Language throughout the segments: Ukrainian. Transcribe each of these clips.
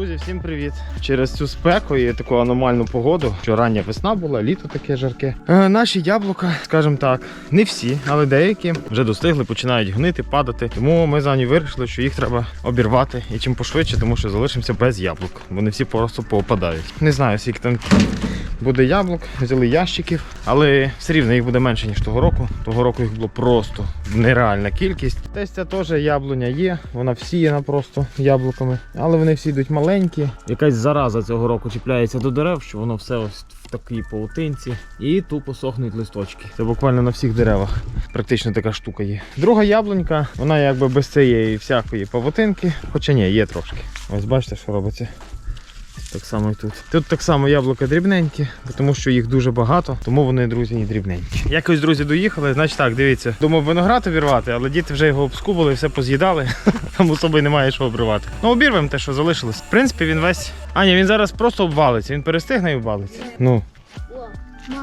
Друзі, всім привіт! Через цю спеку і таку аномальну погоду, що рання весна була, літо таке жарке. Наші яблука, скажімо так, не всі, але деякі вже достигли, починають гнити, падати. Тому ми з Анею вирішили, що їх треба обірвати і чим пошвидше, тому що залишимося без яблук. Вони всі просто поопадають. Не знаю, скільки там буде яблук, взяли ящиків, але все рівно їх буде менше, ніж того року. Того року їх було просто нереальна кількість. Десь ця теж яблуня є, вона всіяна просто яблуками, але вони всі йдуть маленькі. Якась зараза цього року чіпляється до дерев, що воно все ось в такій паутинці і тупо сохнуть листочки. Це буквально на всіх деревах практично така штука є. Друга яблунька, вона якби без цієї всякої павутинки, хоча ні, є трошки. Ось бачите, що робиться. Так само і тут. Тут так само яблука дрібненькі, тому що їх дуже багато, тому вони, друзі, і дрібненькі. Якось, друзі, доїхали, значить так, дивіться. Думав виноград обірвати, але діти вже його обскубали, все поз'їдали, там особи немає що обривати. Ну, обірвемо те, що залишилось. В принципі, він весь... Аня, він зараз просто обвалиться, він перестигне і обвалиться. Ну.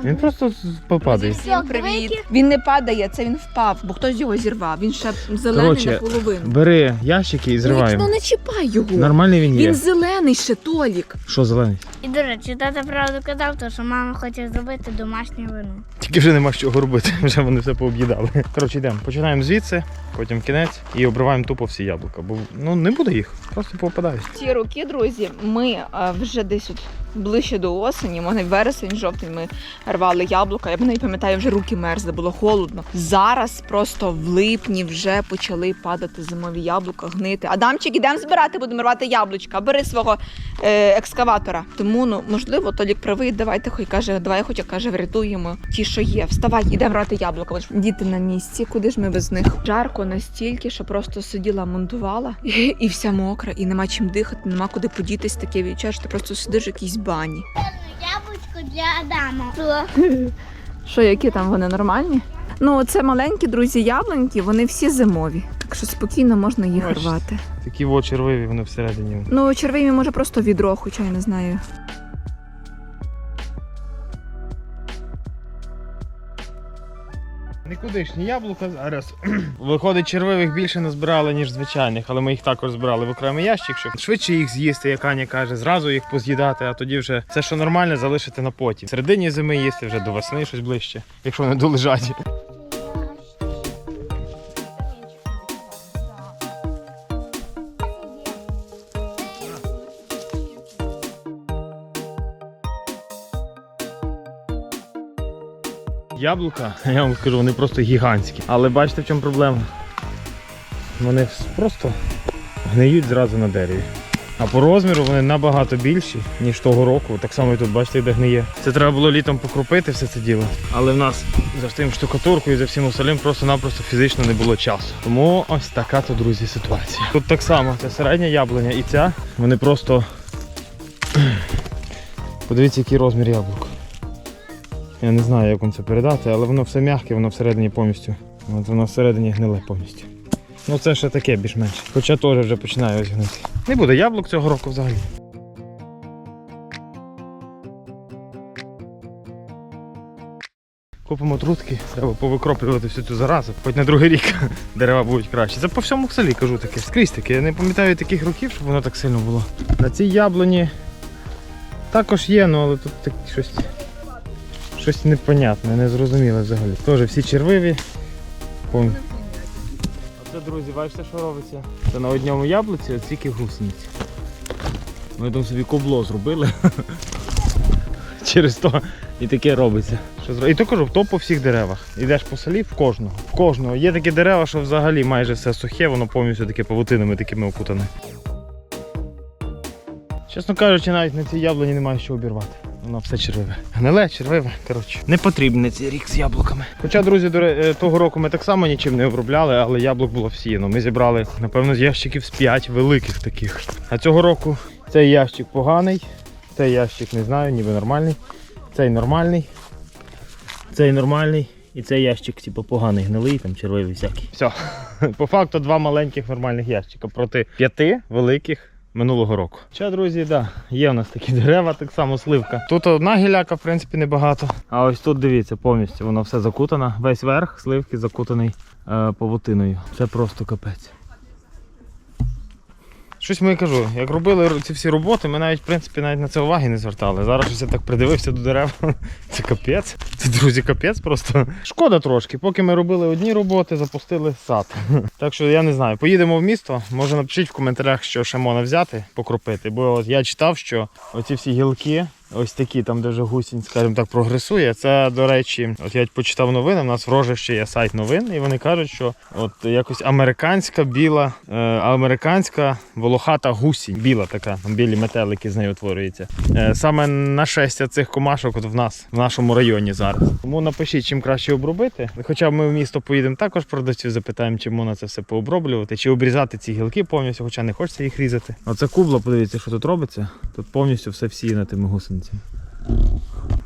Він просто попадає. Всім привіт. Він не падає, це він впав, бо хтось його зірвав. Він ще зелений. Короче, наполовину. Бери ящики і зриваємо. Ну не чіпай його. Нормальний він є. Він зелений ще, Толік. Що зелений? І, до речі, тата правду казав, то, що мама хоче зробити домашнє вино. Тільки вже нема чого робити, вже вони все пооб'їдали. Коротше, йдемо. Починаємо звідси, потім кінець і обриваємо тупо всі яблука. Бо ну не буде їх, просто попадають. Ці роки, друзі, ми вже десь от ближче до осені, може вересень, жовтень, ми рвали яблука. Я навіть пам'ятаю, вже руки мерзли, було холодно. Зараз просто в липні вже почали падати зимові яблука, гнити. Адамчик, ідемо збирати, будемо рвати яблучка. Бери свого екскаватора. Тому, ну, можливо, Толік правий, давайте хоч каже, давай хоч каже, врятуємо ті, що є. Вставай, ідемо рвати яблука. Діти на місці, куди ж ми без них? Жарко настільки, що просто сиділа, монтувала і вся мокра, і нема чим дихати, нема куди подітись, таке відчуття, що ти просто сидиш в якійсь бані. Яблучко для Адама. Що, які там вони нормальні? Ну, це маленькі, друзі, яблуньки, вони всі зимові. Так що спокійно можна їх Бачите, рвати. Такі червиві, вони всередині. Ну, червиві, може, просто відро, хоча я не знаю. Нікудишні яблука зараз. Виходить, червивих більше назбирали, ніж звичайних, але ми їх також збирали в окремий ящик, щоб швидше їх з'їсти, як Аня каже, зразу їх поз'їдати, а тоді вже все, що нормальне, залишити на потім. В середині зими їсти, вже до весни щось ближче, якщо вони долежать. Яблука, я вам скажу, вони просто гігантські. Але бачите, в чому проблема? Вони просто гниють зразу на дереві. А по розміру вони набагато більші, ніж того року. Так само і тут, бачите, де гниє. Це треба було літом покропити все це діло. Але в нас за тим штукатуркою і за всім остальним просто-напросто фізично не було часу. Тому ось така то, друзі, ситуація. Тут так само, це середня яблуня і ця. Вони просто... Подивіться, який розмір яблук. Я не знаю, як вам це передати, але воно все м'яке, воно всередині повністю. От воно всередині гниле повністю. Ну це ще таке більш-менш. Хоча теж вже починає ось гнити. Не буде яблук цього року взагалі. Купимо трутки, треба повикроплювати всю цю заразу. Хоч на другий рік дерева будуть краще. Це по всьому селі, кажу таке. Скрізь таке. Я не пам'ятаю таких років, щоб воно так сильно було. На цій яблуні також є, але тут так щось непонятне, незрозуміле взагалі. Теж всі червиві. А це, друзі, бачите, що робиться? Це на одному яблуці от стільки гусениць. Ми там собі кубло зробили. Через то і таке робиться. І то кажу, то по всіх деревах. Йдеш по селі, в кожного. В кожного. Є такі дерева, що взагалі майже все сухе, воно повністю таке павутинами такими окутане. Чесно кажучи, навіть на цій яблуні немає що обірвати. Воно все червиве. Гниле, червиве, коротше. Не потрібний цей рік з яблуками. Хоча, друзі, того року ми так само нічим не обробляли, але яблук було всіяно. Ми зібрали, напевно, з ящиків з 5 великих таких. А цього року цей ящик поганий, цей ящик не знаю, ніби нормальний. Цей нормальний і цей ящик типу поганий, гнилий, там червивий всякий. Все. По факту 2 маленьких нормальних ящика проти 5 великих минулого року. Ще, друзі, да, є у нас такі дерева, так само сливка. Тут одна гіляка, в принципі, небагато. А ось тут, дивіться, повністю воно все закутано. Весь верх сливки закутаний павутиною. Це просто капець. Щось ми кажу, як робили ці всі роботи, ми навіть, в принципі, навіть на це уваги не звертали. Зараз щось я так придивився до дерев. Це капець. Це, друзі, капець просто. Шкода трошки. Поки ми робили одні роботи, запустили сад. Так що я не знаю. Поїдемо в місто. Може напишіть в коментарях, що ще можна взяти, покропити. Бо от я читав, що оці всі гілки, ось такі, там де вже гусінь, скажімо так, прогресує. Це, до речі, от я почитав новини, у нас в Рожищі є сайт новин, і вони кажуть, що от якось американська біла, американська волохата гусінь, біла така, там білі метелики з нею утворюються. Саме нашестя цих комашок от в нас, в нашому районі зараз. Тому напишіть, чим краще обробити. Хоча ми в місто поїдемо також продавців, запитаємо, чим можна це все пооброблювати, чи обрізати ці гілки повністю, хоча не хочеться їх різати. Оце кубла, подивіться, що тут робиться. Тут повністю все всіяно тими гусеницями.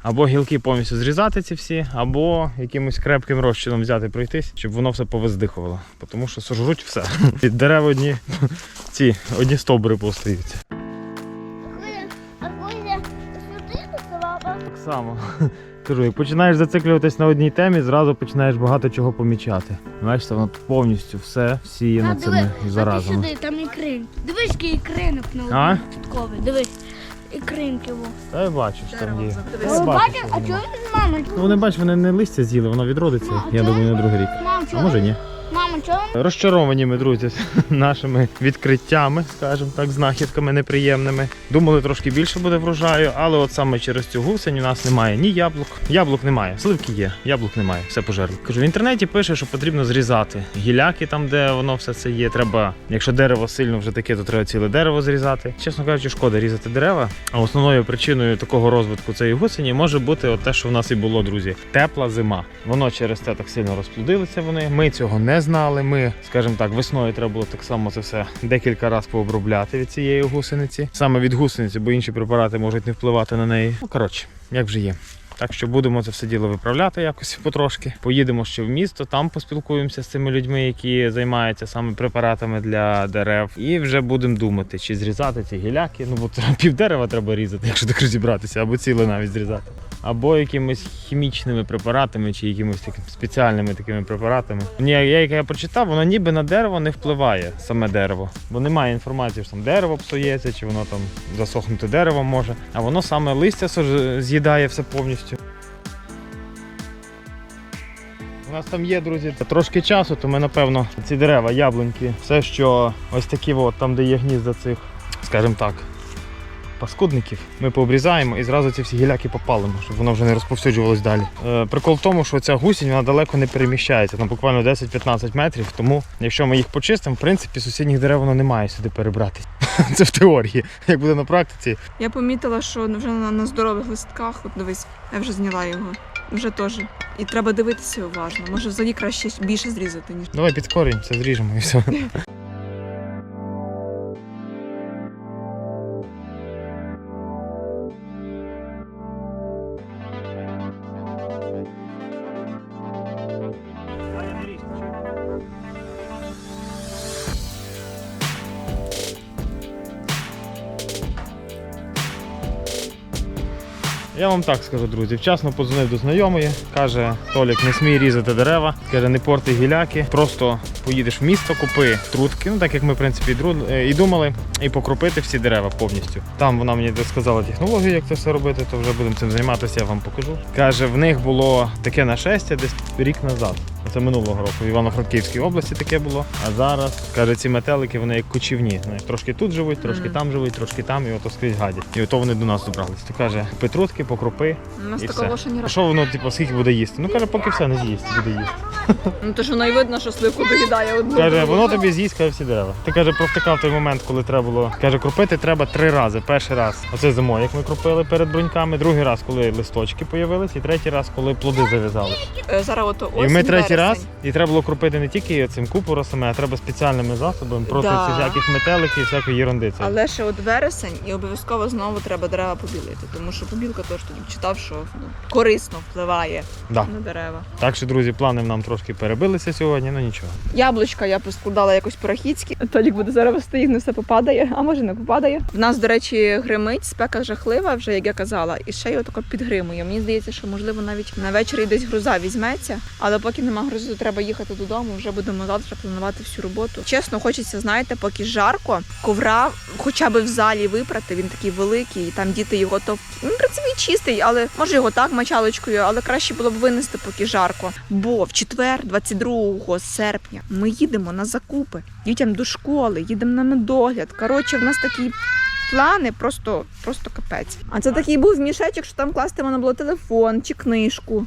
Або гілки повністю зрізати ці всі, або якимось крепким розчином взяти пройтись, щоб воно все повиздихувало. Тому що сожруть все. Від дерев одні стовбури поостаються. Так само. Кажу, як починаєш зациклюватись на одній темі, зразу починаєш багато чого помічати. Бачите, воно повністю все всіяно цими заразами. Сюди, там ікрин. Дивись, який ікринок на А? Чутковий. Дивись, ікринки во. Та я бачу, що там є. Дивись. Я бачу, Бачиш, що а воно. чого він, мама? Ну, вони, бач, вони не листя з'їли, воно відродиться, я думаю, на другий рік. Мам, А може ні. Мама, чого? Розчаровані ми, друзі, нашими відкриттями, скажімо так, знахідками неприємними. Думали, трошки більше буде врожаю, але от саме через цю гусень у нас немає ні яблук. Яблук немає, сливки є, яблук немає, все пожерло. Кажу, в інтернеті пише, що потрібно зрізати гіляки там, де воно все це є. Треба, якщо дерево сильно вже таке, то треба ціле дерево зрізати. Чесно кажучи, шкода різати дерева. А основною причиною такого розвитку цієї гусені може бути от те, що в нас і було, друзі. Тепла зима. Воно через те так сильно розплодилися вони. Ми цього не знали. Ми, скажімо так, весною треба було так само це все декілька разів пообробляти від цієї гусениці. Саме від гусениці, бо інші препарати можуть не впливати на неї. Ну, коротше, як вже є. Так що будемо це все діло виправляти якось потрошки. Поїдемо ще в місто, там поспілкуємося з цими людьми, які займаються саме препаратами для дерев. І вже будемо думати, чи зрізати ці гіляки. Ну, бо пів дерева треба різати, якщо так розібратися, або ціле навіть зрізати. Або якимись хімічними препаратами, чи якимось такими спеціальними такими препаратами. Як я прочитав, воно ніби на дерево не впливає, саме дерево. Бо немає інформації, що там дерево псується, чи воно там засохнути дерево може. А воно саме листя з'їдає все повністю. У нас там є, друзі, трошки часу, то ми, напевно, ці дерева, яблуньки, все, що ось такі, от, там, де є гнізда цих, скажімо так, паскудників, ми пообрізаємо і зразу ці всі гіляки попалимо, щоб воно вже не розповсюджувалось далі. Прикол в тому, що ця гусінь, вона далеко не переміщається, там буквально 10-15 метрів, тому якщо ми їх почистимо, в принципі, сусідніх дерев воно не має сюди перебратися. Це в теорії, як буде на практиці. Я помітила, що вже на здорових листках, от дивись, я вже зняла його. Вже теж. І треба дивитися уважно. Може взагалі краще більше зрізати, ніж. Давай під корінь, все зріжемо і все. Я вам так скажу, друзі, вчасно подзвонив до знайомої, каже, Толік, не смій різати дерева, каже, не порти гіляки, просто поїдеш в місто, купи трутки, ну так як ми, в принципі, і думали, і покропити всі дерева повністю. Там вона мені сказала технологію, як це все робити, то вже будемо цим займатися, я вам покажу. Каже, в них було таке нашестя десь рік назад. Це минулого року в Івано-Франківській області таке було. А зараз, каже, ці метелики, вони як кочівні. Знаєш, трошки тут живуть, трошки там живуть, трошки там, і ото скрізь гадять. І ото вони до нас добрались. То каже, купи трутки, покропи. У нас і такого все. ще ні А разу. що воно, типу, скільки буде їсти? Ну, каже, поки все не з'їсть, буде їсти. Ну то ж воно і видно, що сливку доїдає одну. Каже, воно тобі з'їсть, каже, всі дерева. Ти, каже, провтикав той момент, коли треба було. Каже, кропити треба 3 рази. Перший раз, оце зимою, як ми кропили перед бруньками. Другий раз, коли листочки появились, і третій раз, коли плоди зав'язали. Зараз ото І осінь, ми третій раз, вересень. і треба було кропити не тільки цим купоросами, а треба спеціальними засобами проти Да. всяких метеликів і всякої єрунди. Але ще от вересень і обов'язково знову треба дерева побілити, тому що побілка теж тоді читав, що корисно впливає Да. на дерева. Так що, друзі, плани нам трошки перебилися сьогодні, ну нічого. Яблучка я поскладала якось по-рахіцьки. Толік буде зараз вести, їх не все попадає, а може не попадає. В нас, до речі, гримить, спека жахлива, вже як я казала, і ще й отако підгримує. Мені здається, що можливо навіть на вечорі десь гроза візьметься, але поки нема нагрузити, треба їхати додому, вже будемо завтра планувати всю роботу. Чесно, хочеться, знаєте, поки жарко, ковра хоча б в залі випрати, він такий великий, і там діти його то, він, в принципі, чистий, але може його так мочалочкою, але краще було б винести, поки жарко. Бо в четвер, 22 серпня, ми їдемо на закупи, дітям до школи, їдемо на медогляд. Коротше, в нас такі плани просто капець. А це такий був мішечок, що там класти можна було телефон чи книжку.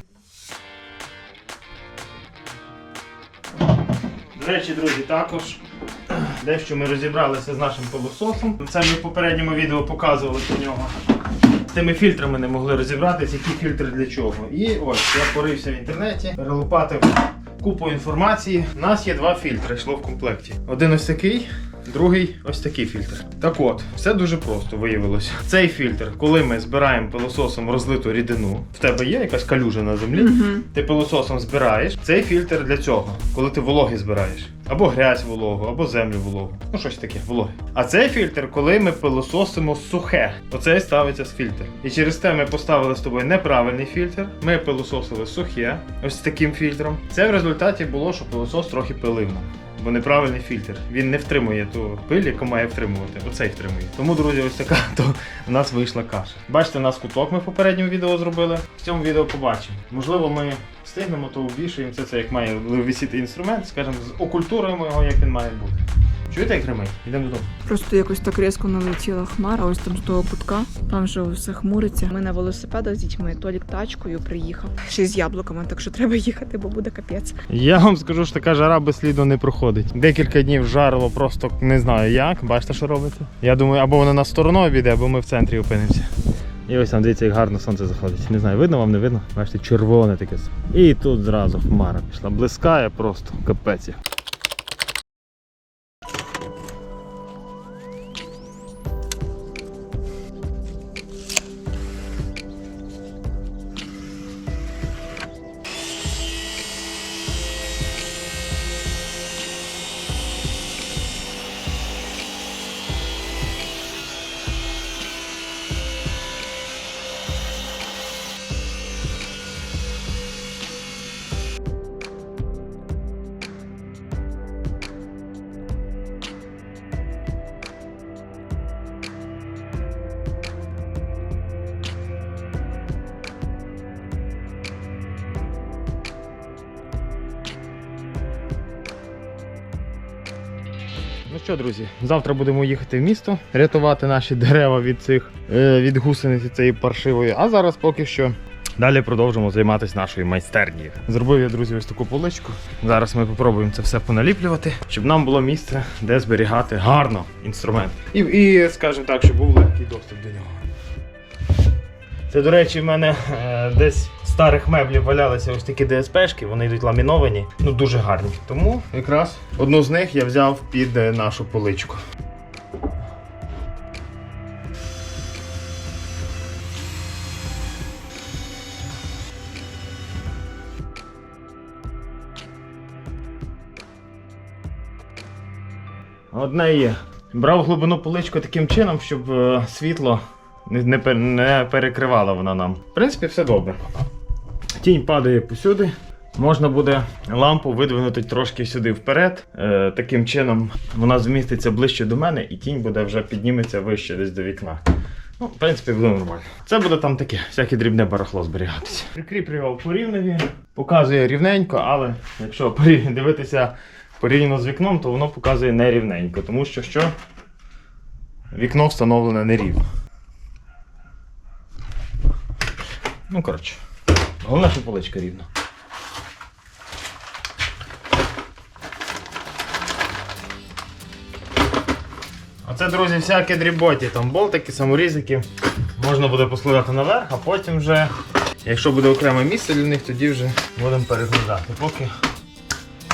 До речі, друзі, також дещо ми розібралися з нашим пилососом. Це ми в попередньому відео показували про нього. З тими фільтрами не могли розібратися, які фільтри для чого. І ось, я порився в інтернеті, перелопатив купу інформації. У нас є два фільтри, йшло в комплекті. Один ось такий, другий ось такий фільтр. Так от, все дуже просто виявилося. Цей фільтр, коли ми збираємо пилососом розлиту рідину, в тебе є якась калюжа на землі, ти пилососом збираєш. Цей фільтр для цього, коли ти вологи збираєш. Або грязь вологу, або землю вологу. Ну, щось таке, вологи. А цей фільтр, коли ми пилососимо сухе. Оцей ставиться з фільтр. І через те ми поставили з тобою неправильний фільтр. Ми пилососили сухе, ось з таким фільтром. Це в результаті було, що пилосос трохи пилив нам. Бо неправильний фільтр. Він не втримує ту пиль, яку має втримувати. Оцей втримує. Тому, друзі, ось така, то в нас вийшла каша. Бачите, у нас куток ми в попередньому відео зробили. В цьому відео побачимо. Можливо, ми встигнемо, то обвішуємо це як має висіти інструмент, скажімо, окультуруємо його, як він має бути. Чуєте, як гримить? Йдемо додому. Просто якось так різко налетіла хмара, ось там з того кутка. Там вже все хмуриться. Ми на велосипедах з дітьми, Толік тачкою приїхав. Ще й з яблуками, так що треба їхати, бо буде капець. Я вам скажу, що така жара без сліду не проходить. Декілька днів жарило просто не знаю як. Бачите, що робиться? Я думаю, або вона нас стороною обійде, або ми в центрі опинимося. І ось там, дивіться, як гарно сонце заходить. Не знаю, видно вам, не видно? Бачите, червоне таке. І тут зразу хмара пішла. Блискає просто, капець. Ну що, друзі, завтра будемо їхати в місто, рятувати наші дерева від гусениці цієї паршивої. А зараз поки що далі продовжимо займатися нашою майстернею. Зробив я, друзі, ось таку поличку. Зараз ми спробуємо це все поналіплювати, щоб нам було місце, де зберігати гарно інструмент. І скажімо так, щоб був легкий доступ до нього. Це, до речі, в мене десь старих меблів валялися ось такі ДСПшки, вони йдуть ламіновані, ну дуже гарні. Тому якраз одну з них я взяв під нашу поличку. Одне є. Брав глибину поличку таким чином, щоб світло не перекривала вона нам. В принципі, все добре. Тінь падає посюди. Можна буде лампу видвинути трошки сюди вперед. Таким чином вона зміститься ближче до мене і тінь буде вже підніметься вище десь до вікна. Ну, в принципі, буде нормально. Це буде там таке, всяке дрібне барахло зберігатися. Прикріплював по рівневі. Показує рівненько, але якщо дивитися порівняно з вікном, то воно показує нерівненько. Тому що вікно встановлене нерівно. Ну, коротше, головне, що поличка рівна. Оце, друзі, всякі дріботі, там болтики, саморізики. Можна буде поскладати наверх, а потім вже, якщо буде окреме місце для них, тоді вже будемо перекладати. Поки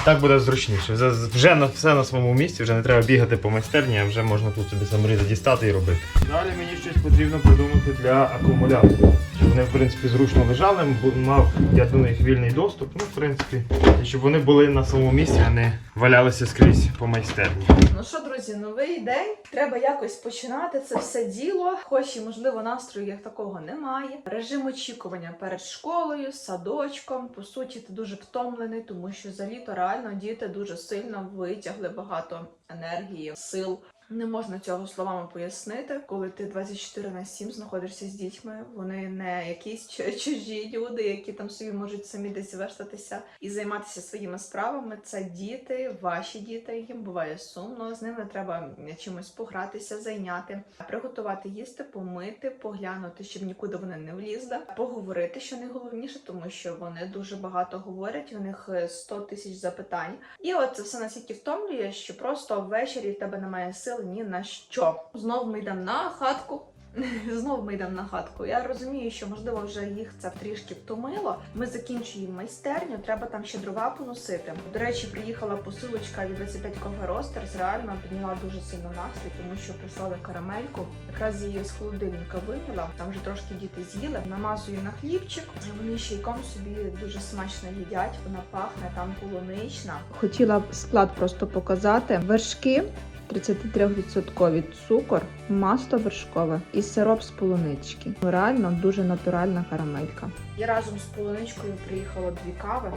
так буде зручніше. Вже все на своєму місці, вже не треба бігати по майстерні, а вже можна тут собі саморізи дістати і робити. Далі мені щось потрібно придумати для акумулятора. щоб вони, в принципі, зручно лежали, мав я до них вільний доступ, ну, в принципі, і щоб вони були на своєму місці, а не валялися скрізь по майстерні. Ну що, друзі, новий день. Треба якось починати це все діло. Хоч і, можливо, настрою як такого немає. Режим очікування перед школою, садочком. По суті, ти дуже втомлений, тому що за літо реально діти дуже сильно витягли багато енергії, сил. Не можна цього словами пояснити, коли ти 24/7 знаходишся з дітьми. Вони не якісь чужі люди, які там собі можуть самі десь вештатися і займатися своїми справами. Це діти, ваші діти. Їм буває сумно. З ними треба чимось погратися, зайняти, приготувати їсти, помити, поглянути, щоб нікуди вони не влізли, поговорити, що найголовніше, тому що вони дуже багато говорять. У них 100 тисяч запитань. І от це все настільки втомлює, що просто ввечері в тебе немає сил ні на що. Знову ми йдемо на хатку. Знову ми йдемо на хатку. Я розумію, що, можливо, вже їх це трішки втомило. Ми закінчуємо майстерню, треба там ще дрова поносити. До речі, приїхала посилочка від 25 Coffee Roasters, реально підняла дуже сильно настрій, тому що прислали карамельку. Якраз її з холодильника виняла, там вже трошки діти з'їли. Намазую на хлібчик. Вони ще й собі дуже смачно їдять, вона пахне, там полунична. Хотіла б склад просто показати. Вершки. 33% цукор, масло вершкове і сироп з полунички. Реально дуже натуральна карамелька. Я разом з полуничкою приїхала 2 кави.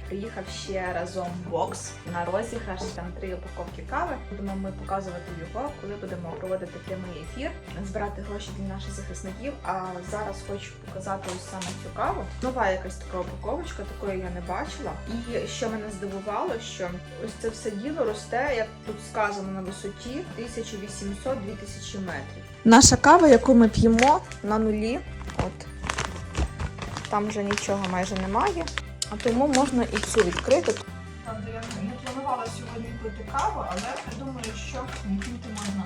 Приїхав ще разом бокс на розіграш, там 3 упаковки кави. Будемо ми показувати його, коли будемо проводити прямий ефір, збирати гроші для наших захисників. А зараз хочу показати ось саме цю каву. Нова якась така упаковочка, такої я не бачила. І що мене здивувало, що ось це все діло росте, як тут сказано, на висоті 1800-2000 метрів. Наша кава, яку ми п'ємо, на нулі. От. Там вже нічого майже немає. А тому можна і цю відкрити. Правда, я не планувала сьогодні пити каву, але я думаю, що не пити можна.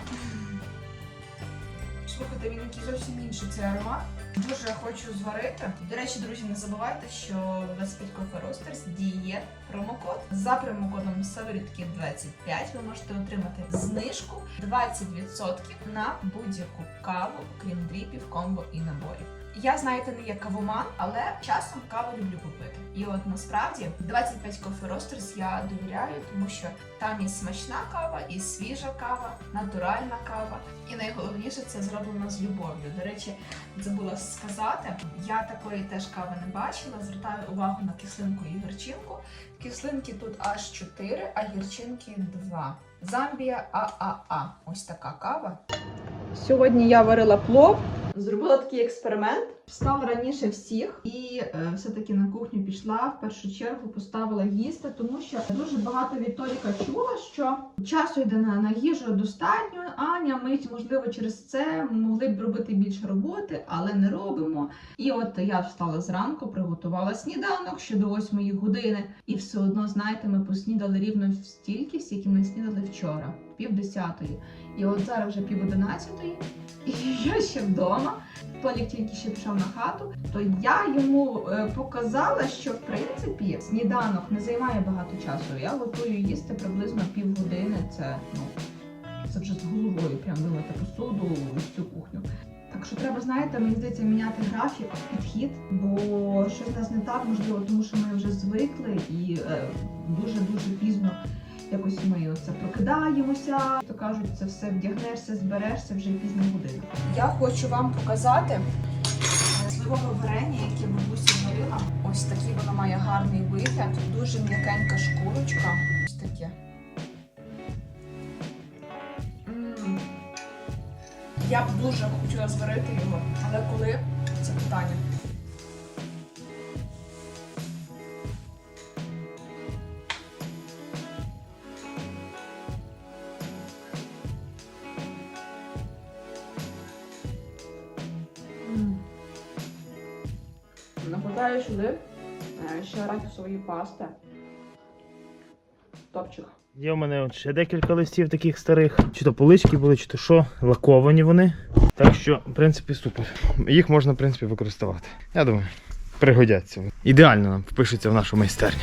Слухайте, він який зовсім інший цей аромат. Дуже хочу зварити. До речі, друзі, не забувайте, що 25 Coffee Roasters діє промокод. За промокодом Саврідки25 ви можете отримати знижку 20% на будь-яку каву, крім дріпів, комбо і наборів. Я, знаєте, не є кавоман, але часом каву люблю попити. І от насправді 25 Coffee Roasters я довіряю, тому що там і смачна кава, і свіжа кава, натуральна кава. І найголовніше, це зроблено з любов'ю. До речі, забула сказати, я такої теж кави не бачила. Звертаю увагу на кислинку і гірчинку. Кислинки тут аж 4, а гірчинки 2. Замбія ААА. Ось така кава. Сьогодні я варила плов. Зробила такий експеримент. Встала раніше всіх і все-таки на кухню пішла. В першу чергу поставила їсти, тому що дуже багато від Толіка чула, що часу йде на їжу достатньо. Аня, ми, можливо, через це могли б робити більше роботи, але не робимо. І от я встала зранку, приготувала сніданок ще до 8 години. І все одно, знаєте, ми поснідали рівно стільки, скільки ми снідали вчора, 9:30. І от зараз вже 10:30. І я ще вдома, Толік тільки ще пішов на хату, то я йому показала, що в принципі сніданок не займає багато часу. Я готую їсти приблизно півгодини, це вже з головою, прям вимити посуду, всю кухню. Так що треба, знаєте, мені здається, міняти графік, підхід, бо щось в нас не так, можливо, тому що ми вже звикли і дуже-дуже пізно якось ми оце прокидаємося, то кажуть, це все вдягнешся, зберешся вже пізна година. Я хочу вам показати сливове варення, яке бабуся варила. Ось такий воно має гарний вигляд, дуже м'якенька шкурочка. Ось таке. Я б дуже хотіла зварити його, але коли – це питання. Накладаю сюди ще арахісової пасти. Топчик. Є у мене ще декілька листів таких старих. Чи то полички були, чи то що. Лаковані вони. Так що, в принципі, супер. Їх можна, в принципі, використовувати. Я думаю, пригодяться. Ідеально нам впишуться в нашу майстерню.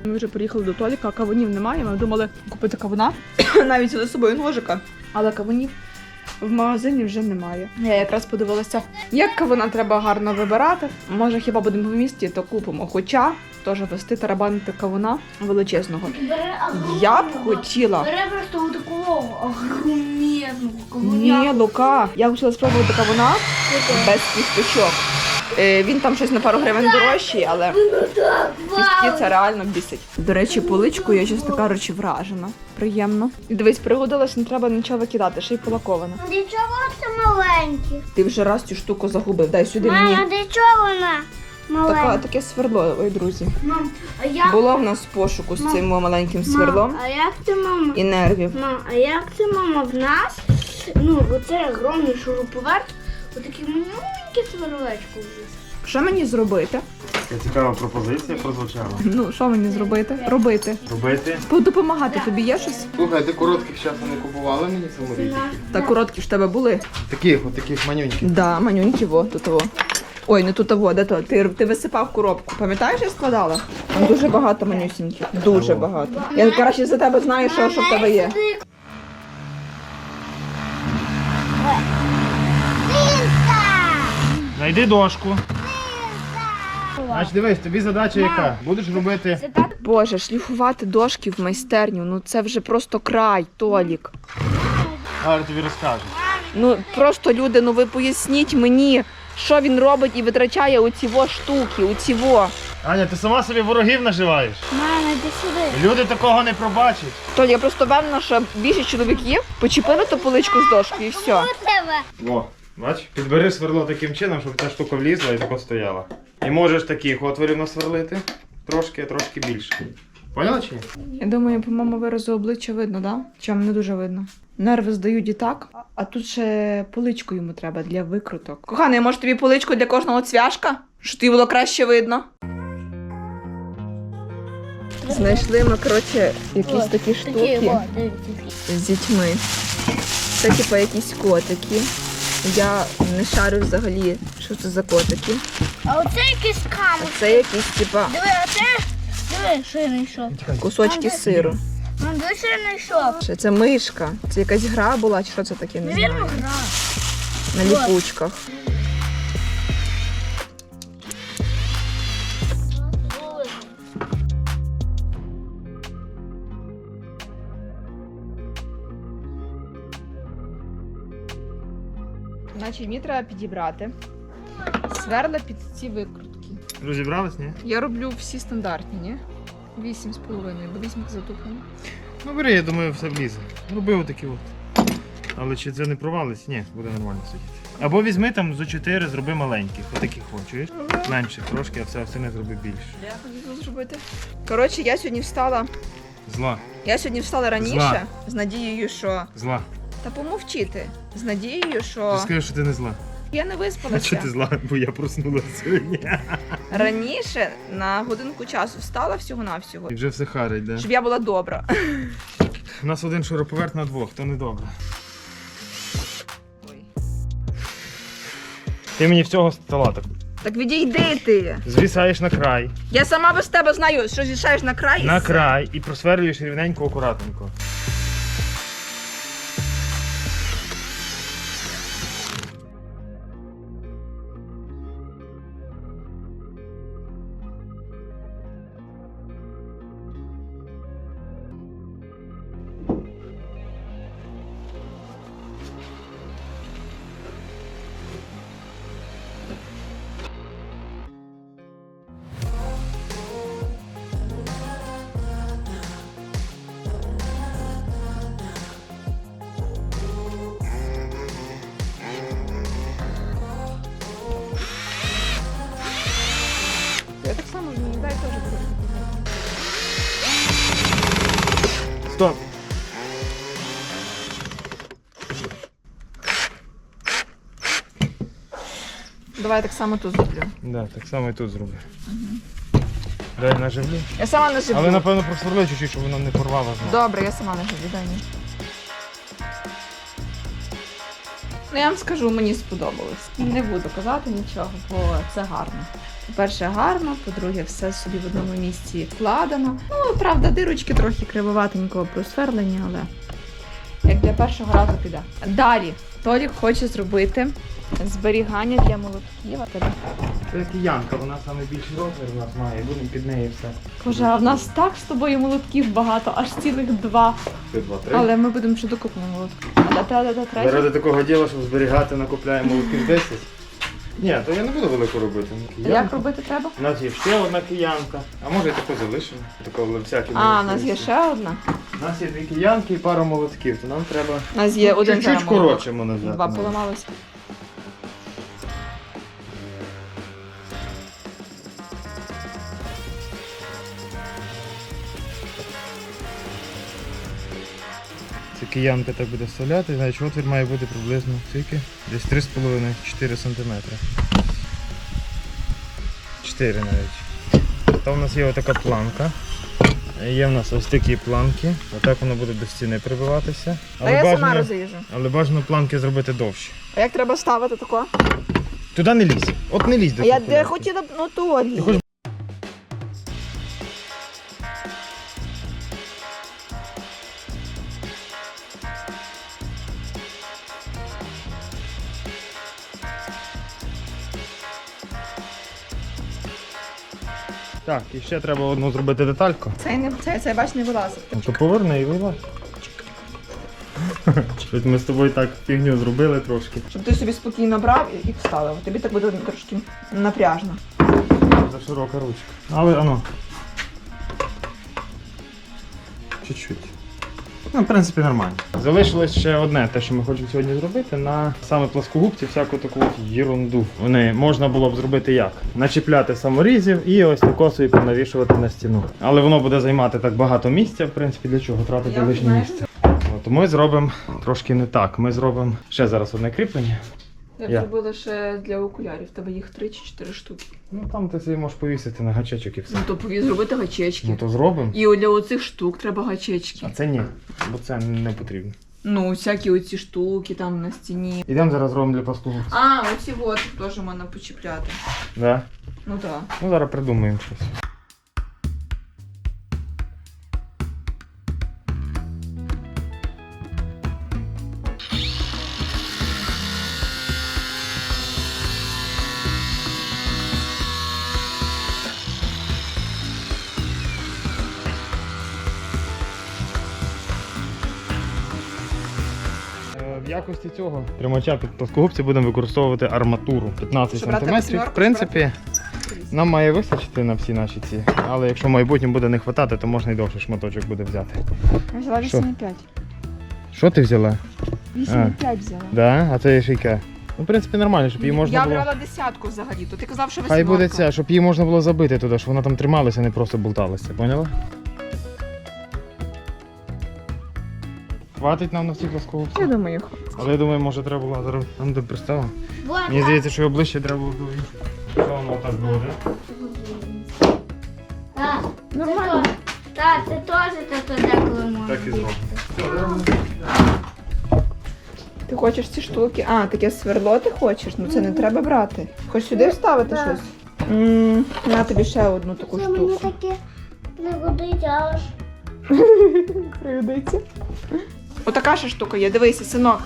Ми вже приїхали до Толіка, кавунів немає. Ми думали купити кавуна, навіть взяли з собою ножика, але кавунів в магазині вже немає. Я якраз подивилася, як кавуна треба гарно вибирати. Може, хіба будемо в місті, то купимо. Хоча теж вести тарабанити кавуна величезного. Я б хотіла. Бери просто такого огромного Ні, Лука, я хотіла спробувати кавуна без кісточок. Він там щось на пару гривень дорожчий, але кістки це реально бісить. До речі, поличку я, чесно кажучи, вражена. Приємно. І дивись, пригодилась, не треба нічого викидати, ще й полакована. Для чого це маленькі? Ти вже раз цю штуку загубив, дай сюди мені. Мама, для чого вона маленька? Таке сверло, ой, друзі. Мам, а як? Було в нас в пошуку з цим маленьким сверлом Мам, а як це, мама? і нервів. Мам, а як це, мама, в нас? Ну, оце огромний шуруповерт, отакі маленькі сверлечко вліз. Що мені зробити? Така цікава пропозиція прозвучала. Ну, що мені зробити? Робити. Робити? Допомагати тобі є щось? Слухай, ти коротких часу не купувала мені саморізів? Та короткі ж в тебе були? Таких манюньких. Да, манюнькі, во, тут во. Ой, не тут во, де то? Ти висипав коробку. Пам'ятаєш, я складала? Там дуже багато манюсіньких. Дуже багато. Я краще за тебе знаю, що в тебе є. Найди дошку. Значить, дивись, тобі задача яка? Будеш робити... Боже, шліфувати дошки в майстерню, ну це вже просто край, Толік. Зараз тобі розкажу. Ну просто люди, ну ви поясніть мені, що він робить і витрачає оці во штуки, оці во. Аня, ти сама собі ворогів наживаєш. Мама, йди сюди. Люди такого не пробачать. Толік, я просто певна, що більшість чоловіків почепили ту поличку з дошки і все. О, бач, підбери сверло таким чином, щоб та штука влізла і тако стояла. І можеш таких отворів насверлити, трошки більше. Поняла чи ні? Я думаю, по-моєму, виразу обличчя видно, да? Чи не дуже видно? Нерви здають і так, а тут ще поличку йому треба для викруток. Коханий, може тобі поличку для кожного цвяшка? Щоб тобі було краще видно? Знайшли ми, коротше, якісь такі штуки з дітьми. Це типу якісь котики. Я не шарю взагалі, що це за котики. А оце якийсь камінь. Це якісь, типа, Диви, а це? Диви, що я знайшов. кусочки сиру. Мам, диви, що я знайшов. Ще це мишка. Це якась гра була, чи що це таке, не знаю. Навірно, гра. На ліпучках. Значить, мені треба підібрати сверла під ці викрутки. Розібрались, ні? Я роблю всі стандартні, ні? 8,5, бо 8 затуплені. Ну бери, я думаю, все влізе. Роби отакі от. Але чи це не провалиться? Ні, буде нормально сидіти. Або візьми там зо 4, зроби маленьких, отаких от, чуєш? Менших трошки, а все не зроби більше. Я хочу зробити. Коротше, я сьогодні встала раніше Зла. з надією, що... Зла. Та помовчити. З надією, Ти що скажеш, що ти не зла. я не А чого виспалася. ти зла? Бо я проснулася сьогодні. Раніше на годинку часу встала всього-навсього. І вже все харить, да? Щоб я була добра. У нас один шуруповерт на двох, то не добре. Ой. Ти мені всього стола так Так відійди ти. звісаєш на край. Я сама без тебе знаю, що зішаєш на край. На край і просверлюєш рівненько, акуратненько. Я так само мені дай теж буду. Стоп! Давай я так само тут зроблю. Да, так само і тут зроблю. Дай наживлю. Я сама не живу. Але напевно просверли чуть-чуть, щоб воно не порвало. Добре, я сама не живу, дай мені. Ну я вам скажу, мені сподобалось. Не буду казати нічого, бо це гарно. По-перше, гарно, по-друге, все собі в одному місці складено. Ну, правда, дирочки трохи кривоватенького просверлення, але як для першого разу піде. Далі Толік хоче зробити зберігання для молотків. Це киянка, вона найбільший розмір у нас має, будемо під неї все. Боже, а в нас так з тобою молотків багато, аж цілих 2. Ти 2-3. Але ми будемо ще докупимо молотки. А де третя? Заради такого діла, щоб зберігати, накупляємо молотків 10. Ні, то я не буду велику робити. Як робити треба? У нас є ще одна киянка, а може і таку залишимо. Такого всякі А, у нас є ще одна. У нас є 2 киянки і пара молотків, то нам треба У нас є один чуть-чуть зараз молоток. коротше можна взяти. 2 поламалися. Це киянка так буде вставляти, значить отвір має бути приблизно скільки? Десь 3,5-4 см. 4 навіть. Там у нас є отака планка. Є в нас ось такі планки. Отак воно буде до стіни прибиватися. А я сама розріжу. Але бажано планки зробити довші. А як треба ставити тако? Туди не лізь. От не лізь до А я цих де куляків. хотіла б, ну то Ти хочеш- Так, і ще треба одну зробити детальку. Це бач, не вилазить. Ну то поверни і вилазь. Щось ми з тобою так фігню зробили трошки. Щоб ти собі спокійно брав і вставив. Тобі так буде трошки напряжно. За широка ручка. Але ано. Чуть-чуть. Ну, в принципі, нормально. Залишилось ще одне, те, що ми хочемо сьогодні зробити, на саме плоскогубці всяку таку от єрунду. Вони можна було б зробити як? Начіпляти саморізів і ось тако собі понавішувати на стіну. Але воно буде займати так багато місця, в принципі, для чого тратити лишнє місце. От, ми зробимо трошки не так. Ми зробимо ще зараз одне кріплення. Я Я. зробила ще для окулярів. В тебе їх 3 чи 4 штуки. Ну там ти собі можеш повісити на гачечок і все. Ну то пові зробити гачечки. Ну то зробимо. І для оцих штук треба гачечки. А це ні, бо це не потрібно. Ну, всякі оці штуки там на стіні. Ідемо зараз робимо для плоскогубця. А, оці от теж можна почіпляти. Да? Ну так. Ну зараз придумаємо щось. В якості цього тримача під плоскогубці будемо використовувати арматуру 15 Що, брати см. восьмерку, В принципі, нам має вистачити на всі наші ці, але якщо в майбутньому буде не вистачати, то можна і довший шматочок буде взяти. Я взяла Що? 8,5. Що ти взяла? 8,5 взяла. Да? А це є шийка. Ну, в принципі, нормально, щоб її можна Я було. брала десятку взагалі, то ти казав, що 8. Хай буде ця, щоб її можна було забити туди, щоб вона там трималася, не просто болталася, поняла? Хватить нам на всі плоскогубці. Я думаю, Але я думаю, може треба було зараз там де приставимо. Вот Мені здається, що його ближче треба було до іншого. Що воно так буде? Так, Нормально. Так, це теж так деколи можна. Так і зробимо. Ти хочеш ці штуки? А, таке сверло ти хочеш? Ну це не треба брати. Хочеш сюди вставити Так. щось? На тобі ще одну таку Це мені штуку. таке не годиться аж. Пригодиться. Отака ще штука є, дивися, синок.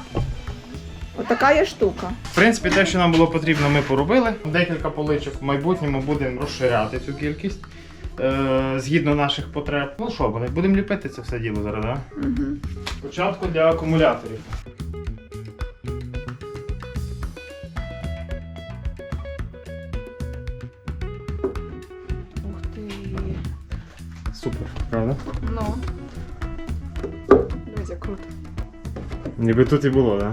Отака є штука. В принципі, те, що нам було потрібно, ми поробили. Декілька поличок в майбутньому будемо розширяти цю кількість згідно наших потреб. Ну що, будемо ліпити це все діло зараз, так? Угу. Спочатку для акумуляторів. Ух ти. Супер, правда? Ну. Дивись, як круто. Ніби тут і було, так?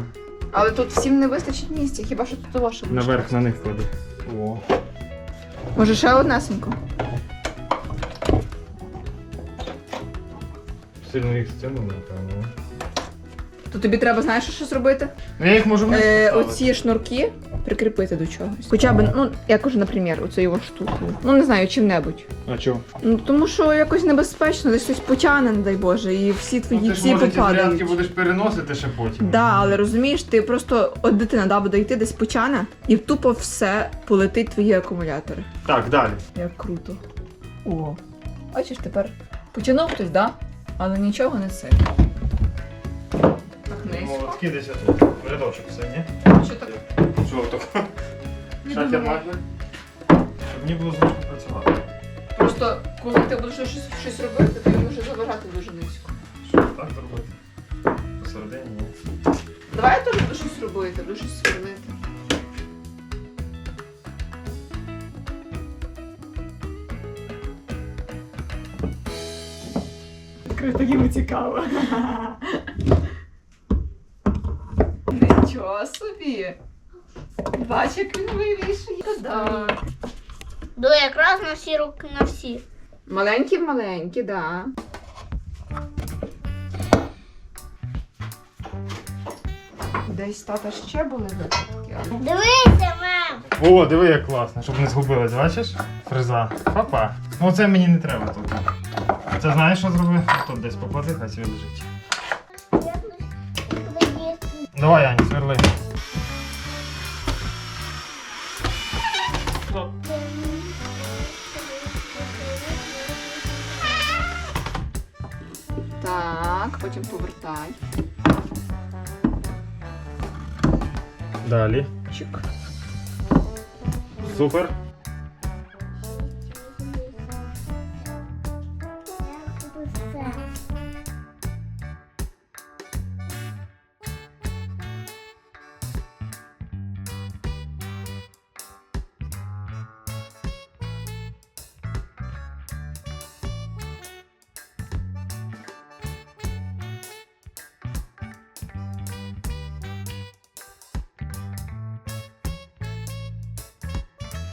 Але тут всім не вистачить місця, хіба що тут ваше буде. Наверх на них клади. О. Може ще однесенько? Сильно їх стягнули, напевно. То тобі треба, знаєш, що зробити? Ну, я їх можу вниз поставити. Оці шнурки прикріпити до чогось. Хоча б, ну, я кажу, наприклад, оцю його штуку. Ну, не знаю, чим-небудь. А чого? Ну, тому що якось небезпечно, десь щось потягне, не дай Боже, і всі твої, всі ті зарядки попадають. будеш переносити ще потім. Да, але розумієш, ти просто, от дитина, да, буде йти, десь потягне, і тупо все полетить твої акумулятори. Так, далі. Як круто. О, бачиш, тепер потягнув хтось, да? Але нічого не це. Так, низько. Молотки десь тут. Рядочок все, ні? Що так? Що так? Не Шатер думала. можна? Щоб мені було зручно працювати. Просто, коли ти будеш щось робити, то може заважати дуже низько. Що, так зробити? Посередині, ні. Давай я теж буду щось робити, буду щось сверлити. Відкрито йому цікаво. Нічого собі. Бач, як він вивішує. Так. До якраз на всі руки, на всі. Маленькі, да. Десь тата ще були випадки. Дивися, мам! О, диви, як класно, щоб не згубилась, бачиш? Фреза. Папа. Ну це мені не треба тут. Це знаєш, що зроби? Тут десь поклади, хай собі лежить. Давай, Аня, сверли. Стоп. Так, потім повертай. Далі. Чик. Супер.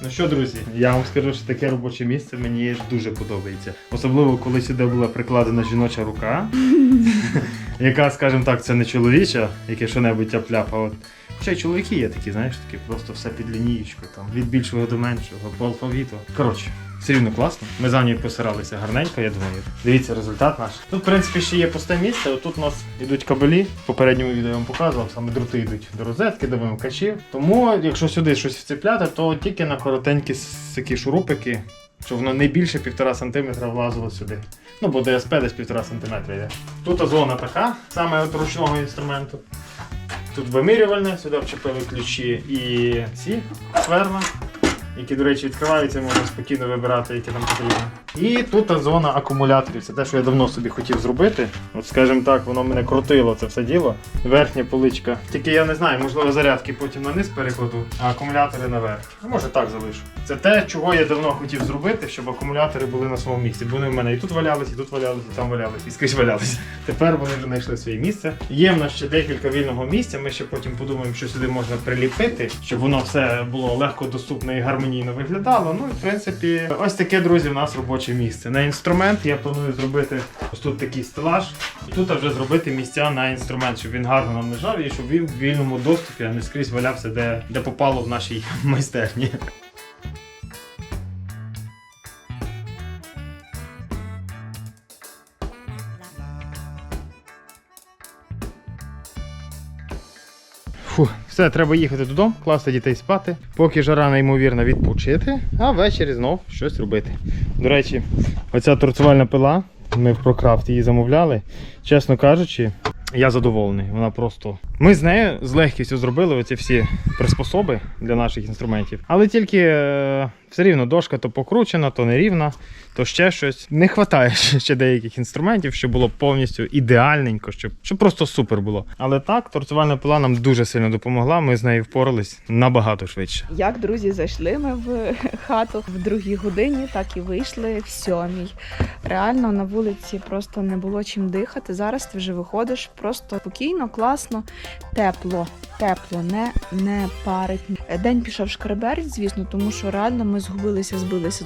Ну що, друзі, я вам скажу, що таке робоче місце мені дуже подобається. Особливо, коли сюди була прикладена жіноча рука, яка, скажімо так, це не чоловіча, яке що-небудь тяп-ляп, а от. Хоча й чоловіки є такі, знаєш, такі просто все під лінієчку, там, від більшого до меншого, по алфавіту. Коротше, все рівно класно. Ми за нею посиралися гарненько, я думаю. Дивіться результат наш. Тут, в принципі, ще є пусте місце. Отут у нас йдуть кабелі. В попередньому відео я вам показував, саме дроти йдуть до розетки, до вимикачів. Тому, якщо сюди щось вцепляти, то тільки на коротенькі такі шурупики, щоб воно не більше 1,5 см влазило сюди. Ну, бо ДСП десь 1,5 см йде. Тут зона така, саме от ручного інструменту. Тут вимірювальне, сюди вчепили ключі і ці сверла, які, до речі, відкриваються, можна спокійно вибирати, які там потрібні. І тут зона акумуляторів. Це те, що я давно собі хотів зробити. От, скажімо так, воно мене крутило це все діло. Верхня поличка. Тільки я не знаю, можливо, зарядки потім на низ перекладу, а акумулятори наверх. А може так залишу. Це те, чого я давно хотів зробити, щоб акумулятори були на своєму місці. Бо вони в мене і тут валялись, і тут валялись, і там валялись, і скрізь валялись. Тепер вони вже знайшли своє місце. Є в нас ще декілька вільного місця. Ми ще потім подумаємо, що сюди можна приліпити, щоб воно все було легко доступне і гармонійно виглядало. Ну і в принципі, ось таке, друзі, в нас робоче місце. На інструмент я планую зробити ось тут такий стелаж, і тут вже зробити місця на інструмент, щоб він гарно нам лежав і щоб він в вільному доступі, а не скрізь валявся, де попало в нашій майстерні. Фу, все, треба їхати додому, класти дітей спати, поки жара неймовірна відпочити, а ввечері знов щось робити. До речі, оця торцувальна пила, ми в ProCraft її замовляли, чесно кажучи, я задоволений. Вона просто... Ми з нею з легкістю зробили оці всі приспособи для наших інструментів, але тільки все рівно дошка то покручена, то нерівна, то ще щось. Не вистачає ще деяких інструментів, щоб було повністю ідеальненько, щоб просто супер було. Але так, торцувальна пила нам дуже сильно допомогла, ми з нею впорались набагато швидше. Як, друзі, зайшли ми в хату в 2 годині, так і вийшли в 7. Реально на вулиці просто не було чим дихати. Зараз ти вже виходиш просто спокійно, класно. тепло, не парить. День пішов шкереберть, звісно, тому що реально ми збилися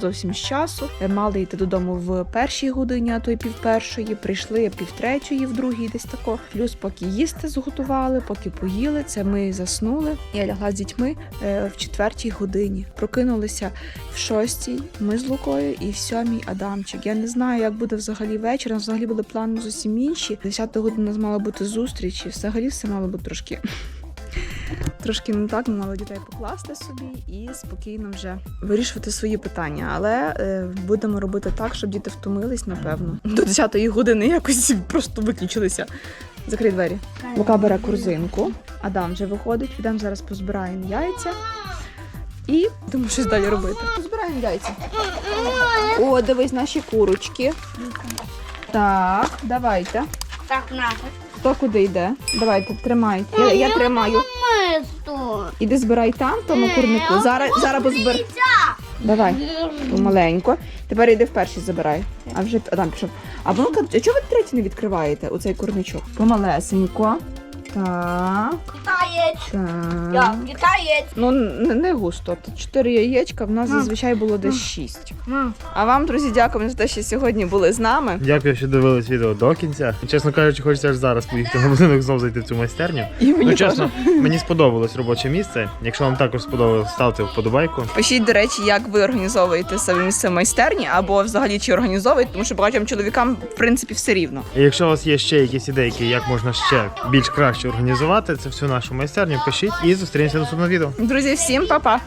зовсім з часу. Мали йти додому в першій годині, а то й півпершої. Прийшли півтретьої, в другій десь тако. Плюс поки їсти зготували, поки поїли, це ми заснули. Я лягла з дітьми в 4-й годині. Прокинулися в 6-й, ми з Лукою і в 7-й Адамчик. Я не знаю, як буде взагалі вечір. У нас взагалі були плани зовсім інші. 10 година у нас мала бути зустріч, і взагалі все мало бути трошки не так, ми мали дітей покласти собі і спокійно вже вирішувати свої питання. Але будемо робити так, щоб діти втомились, напевно. До 10-ї години якось просто виключилися. Закрий двері. Лука бере корзинку, Адам вже виходить, підемо зараз позбираємо яйця і будемо щось далі робити. Позбираємо яйця. О, дивись, наші курочки. Так, давайте. Так, нафиг. Хто куди йде? Давайте, тримайте. Я тримаю. Мисто. Іди збирай там, в тому курнику. Зараз позбирай. Давай, помаленько. Тепер йди вперше забирай. А вже Адам пішов. А ну-ка, чого ви третій не відкриваєте оцей курничок? Помалесенько. Так. Китаєць. Так. Китаєць. Ну, не густо. Тут 4 яєчка, в нас зазвичай було десь 6. А вам, друзі, дякуємо за те, що сьогодні були з нами. Дякую, що дивились відео до кінця. Чесно кажучи, хочеться аж зараз поїхати на будинок, знов зайти в цю майстерню. І мені Ну, чесно, мені сподобалось робоче місце. Якщо вам також сподобалось, ставте вподобайку. Пишіть, до речі, як ви організовуєте себе місце майстерні, або взагалі чи організовуєте, тому що багатьом чоловікам, в принципі, все рівно. І якщо у вас є ще якісь ідейки, як можна ще більш краще організувати це всю нашу майстерню, пишіть і зустрінемося в наступному відео. Друзі, всім па-па!